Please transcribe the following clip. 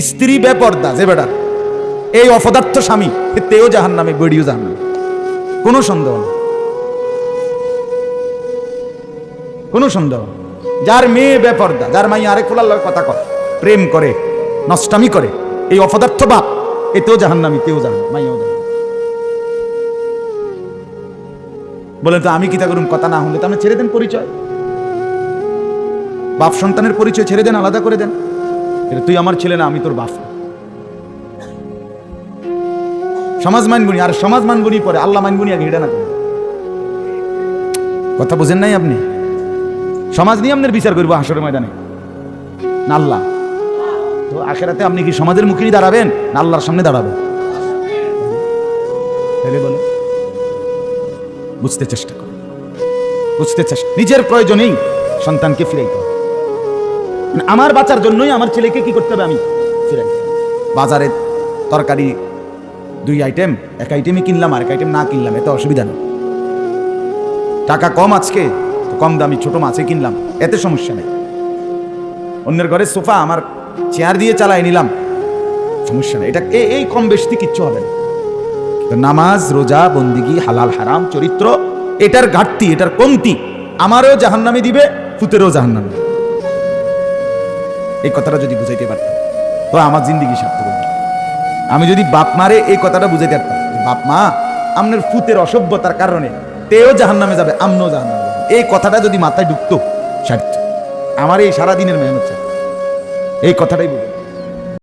স্ত্রী বেপর্দা যে বেটা, এই অপদার্থ স্বামী, তেও জাহান্নামে, বেড়িও জাহান্নামে, কোনো সন্দেহ নেই, কোনো সন্দেহ। যার মেয়ে বেপর্দা, যার মাই আরেক ফুলার কথা কয়, প্রেম করে, নষ্টামি করে, এই অপদার্থ বাপ, এতেও জাহান্নামী, তেও জাহান্নাম, মাইয়াও জাহান্নাম। বলেন তো আমি কি তা করুন? কথা না হলে তো আপনি ছেড়ে দেন পরিচয়, বাপ সন্তানের পরিচয় ছেড়ে দেন, আলাদা করে দেন। তুই আমার ছেলে না, আমি তোর বাপ। সমাজ মানগুনি, আর সমাজ মানগুনি পরে আল্লাহ মানগুনি আগে, এটা না করে। কথা বুঝেন নাই আপনি? সমাজ নিয়ে আপনার বিচার করবো হাসরের ময়দানে না আল্লাহ? তো আখেরাতে আপনি কি সমাজের মুখে দাঁড়াবেন না আল্লাহর সামনে দাঁড়াবেন? বলে বুঝতে চেষ্টা করুন, বুঝতে চেষ্টা। নিজের প্রয়োজনেই সন্তানকে ফিরাইতে হবে। আমার বাঁচার জন্যই আমার ছেলেকে কি করতে হবে? আমি ফিরাইতে হবে। বাজারে তরকারি 2 আইটেম, 1 আইটেমই কিনলাম আর 1 আইটেম না কিনলাম, এতে অসুবিধা নেই। টাকা কম, আজকে তো কম দামি ছোট মাছে কিনলাম, এতে সমস্যা নেই। অন্যের ঘরে সোফা আমার চেয়ার দিয়ে চালাই নিলাম, সমস্যা নেই। এটা এই কম বেশি কিচ্ছু হবে না। নামাজ, রোজা, বন্দিগি, হালাল হারাম, চরিত্র, এটার ঘাটতি, এটার কমতি আমারও জাহান্নামে দিবে, ফুতেরও জাহান্নামে। এই কথাটা যদি বুঝাইতে পারতাম তো আমার জিন্দিগি সার্থক হতো। আমি যদি বাপ মারে এই কথাটা বুঝাইতে পারতাম, বাপ মা আপনার ফুতের অসভ্যতার কারণে তেও জাহান্নামে যাবে, আমনও জাহান্নামে যাবে, এই কথাটা যদি মাথায় ঢুকতো, সার্থক। আমার এই সারাদিনের মেহনত, এই কথাটাই বুঝে